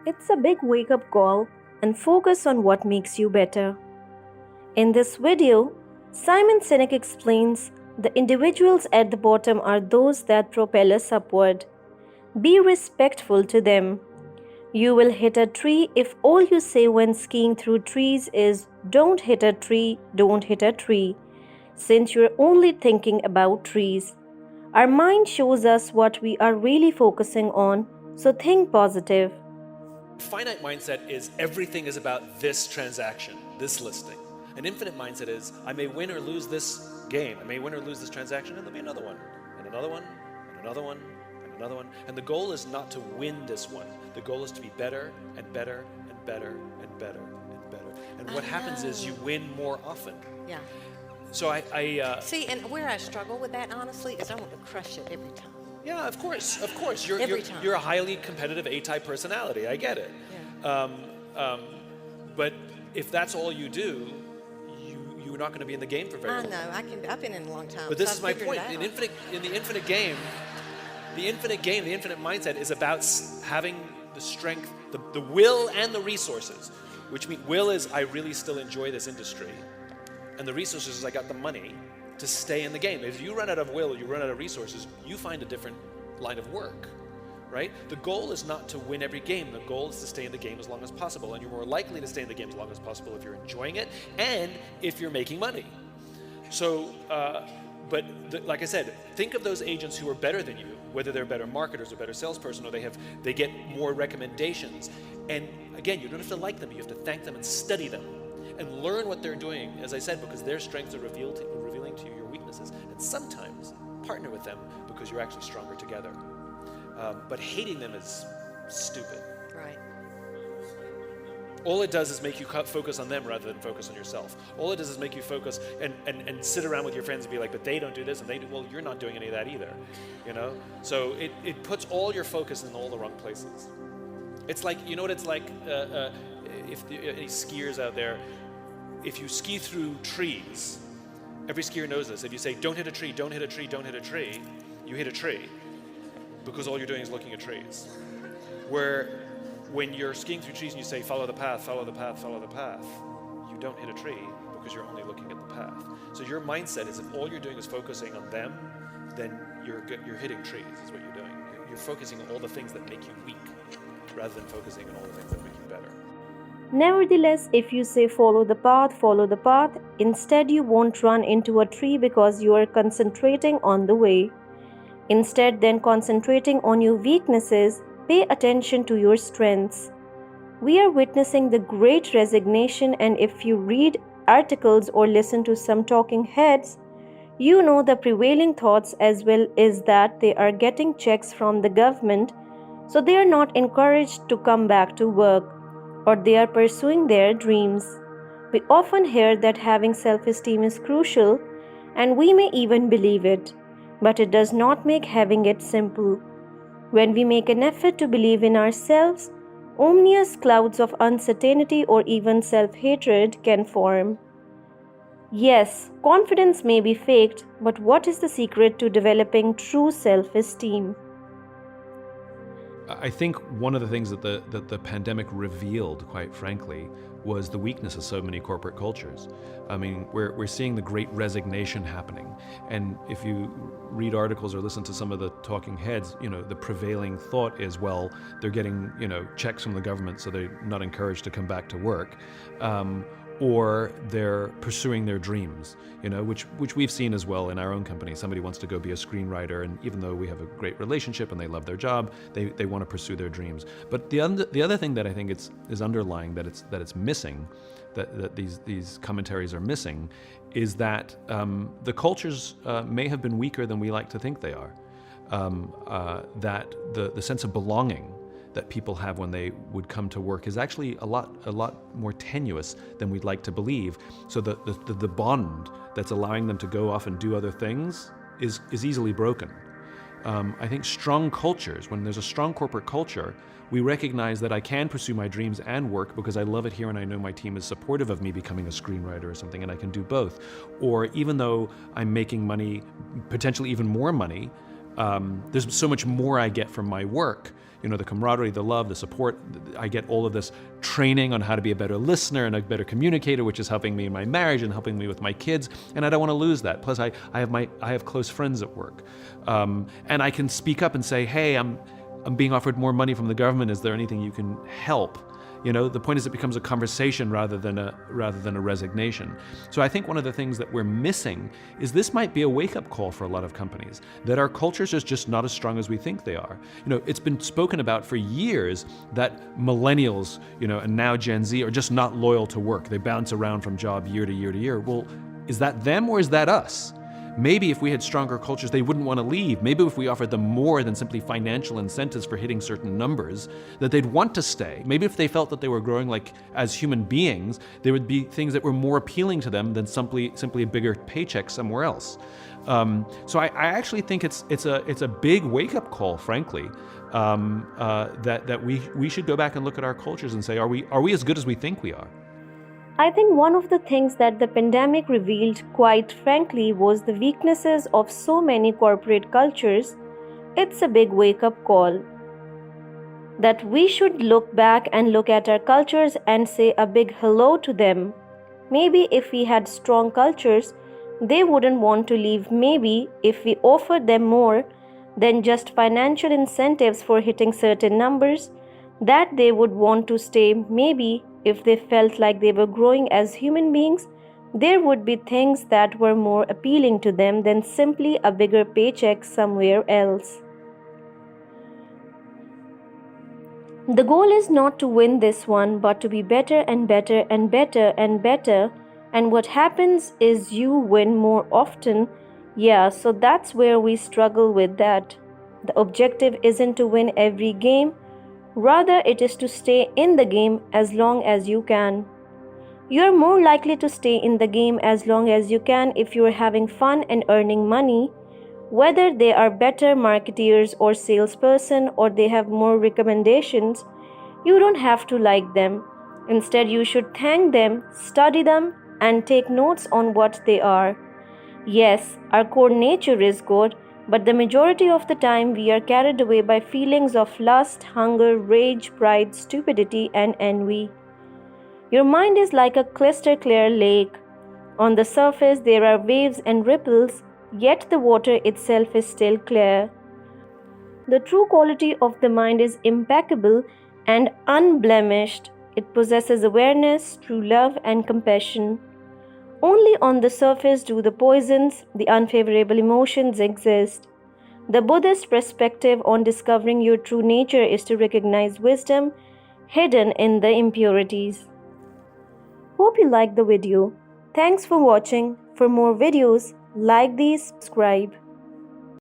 It's a big wake up call and focus on what makes you better. In this video, Simon Sinek explains the individuals at the bottom are those that propel us upward. Be respectful to them. You will hit a tree if all you say when skiing through trees is don't hit a tree, don't hit a tree, since you're only thinking about trees. Our mind shows us what we are really focusing on, so think positive. Finite mindset is everything is about this transaction, this listing. An infinite mindset is I may win or lose this game, I may win or lose this transaction, and there'll be another one, and another one, and another one, and another one. And the goal is not to win this one. The goal is to be better and better and better and better and better. And what happens is you win more often. Yeah. So I See, and where I struggle with that, honestly, is I want to crush it every time. yeah, of course. Every time. You're a highly competitive A-type personality. I get it. Yeah. But if that's all you do, you're not going to be in the game for very I long. know. I've been in a long time. But so this I've is my figured point. it out. In the infinite game, the infinite mindset is about having the strength, the will and the resources. Which means will is I really still enjoy this industry, and the resources is I got the money to stay in the game. If you run out of will, you run out of resources, you find a different line of work, right? The goal is not to win every game. The goal is to stay in the game as long as possible, and you're more likely to stay in the game as long as possible if you're enjoying it and if you're making money. So, like I said, think of those agents who are better than you, whether they're better marketers or better salesperson, or they get more recommendations. And again, you don't have to like them. You have to thank them and study them and learn what they're doing, as I said, because their strengths are revealing to you your weaknesses. And sometimes partner with them because you're actually stronger together. But hating them is stupid. Right. All it does is make you focus on them rather than focus on yourself. All it does is make you focus and sit around with your friends and be like, but they don't do this and they do, well, you're not doing any of that either, you know? So it puts all your focus in all the wrong places. It's like, you know what it's like, if any skiers out there, if you ski through trees, every skier knows this. If you say, don't hit a tree, don't hit a tree, don't hit a tree, you hit a tree because all you're doing is looking at trees. Where when you're skiing through trees and you say, follow the path, follow the path, follow the path, you don't hit a tree because you're only looking at the path. So your mindset is if all you're doing is focusing on them, then you're hitting trees is what you're doing. You're focusing on all the things that make you weak rather than focusing on all the things that make you better. Nevertheless, if you say follow the path, instead you won't run into a tree because you are concentrating on the way. Instead, then concentrating on your weaknesses, pay attention to your strengths. We are witnessing the great resignation, and if you read articles or listen to some talking heads, you know the prevailing thoughts as well is that they are getting checks from the government, so they are not encouraged to come back to work, or they are pursuing their dreams. We often hear that having self-esteem is crucial, and we may even believe it, but it does not make having it simple. When we make an effort to believe in ourselves, ominous clouds of uncertainty or even self-hatred can form. Yes, confidence may be faked, but what is the secret to developing true self-esteem? I think one of the things that the pandemic revealed, quite frankly, was the weakness of so many corporate cultures. I mean, we're seeing the great resignation happening. And if you read articles or listen to some of the talking heads, you know, the prevailing thought is, well, they're getting, you know, checks from the government, so they're not encouraged to come back to work. Or they're pursuing their dreams, you know, which we've seen as well in our own company. Somebody wants to go be a screenwriter, and even though we have a great relationship and they love their job, they want to pursue their dreams. But the other thing that I think is underlying that it's missing, that these commentaries are missing, is that the cultures may have been weaker than we like to think they are. That the sense of belonging that people have when they would come to work is actually a lot more tenuous than we'd like to believe. So the bond that's allowing them to go off and do other things is easily broken. I think strong cultures, when there's a strong corporate culture, we recognize that I can pursue my dreams and work because I love it here and I know my team is supportive of me becoming a screenwriter or something, and I can do both. Or even though I'm making money, potentially even more money, there's so much more I get from my work. the camaraderie, the love, the support. I get all of this training on how to be a better listener and a better communicator, which is helping me in my marriage and helping me with my kids. And I don't want to lose that. Plus, I have close friends at work, and I can speak up and say, hey, I'm being offered more money from the government. Is there anything you can help? The point is it becomes a conversation rather than a resignation. So I think one of the things that we're missing is this might be a wake-up call for a lot of companies, that our cultures are just not as strong as we think they are. It's been spoken about for years that millennials, and now Gen Z are just not loyal to work. They bounce around from job year to year to year. Well, is that them or is that us? Maybe if we had stronger cultures, they wouldn't want to leave. Maybe if we offered them more than simply financial incentives for hitting certain numbers, that they'd want to stay. Maybe if they felt that they were growing as human beings, there would be things that were more appealing to them than simply a bigger paycheck somewhere else. So I actually think it's a big wake-up call, frankly, that we should go back and look at our cultures and say, are we as good as we think we are? I think one of the things that the pandemic revealed, quite frankly, was the weaknesses of so many corporate cultures. It's a big wake-up call that we should look back and look at our cultures and say a big hello to them. Maybe if we had strong cultures, they wouldn't want to leave. Maybe if we offered them more than just financial incentives for hitting certain numbers, that they would want to stay. Maybe if they felt like they were growing as human beings, there would be things that were more appealing to them than simply a bigger paycheck somewhere else. The goal is not to win this one, but to be better and better and better and better. And what happens is you win more often. Yeah, so that's where we struggle with that. The objective isn't to win every game. Rather, it is to stay in the game as long as you can. You're more likely to stay in the game as long as you can if you're having fun and earning money, whether they are better marketeers or salesperson or they have more recommendations. You don't have to like them. Instead, you should thank them, study them, and take notes on what they are. Yes, our core nature is good, but the majority of the time we are carried away by feelings of lust, hunger, rage, pride, stupidity, and envy. Your mind is like a crystal clear lake. On the surface there are waves and ripples, yet the water itself is still clear. The true quality of the mind is impeccable and unblemished. It possesses awareness, true love, and compassion. Only on the surface do the poisons, the unfavorable emotions exist. The Buddhist perspective on discovering your true nature is to recognize wisdom hidden in the impurities. Hope you liked the video. Thanks for watching. For more videos like these, subscribe.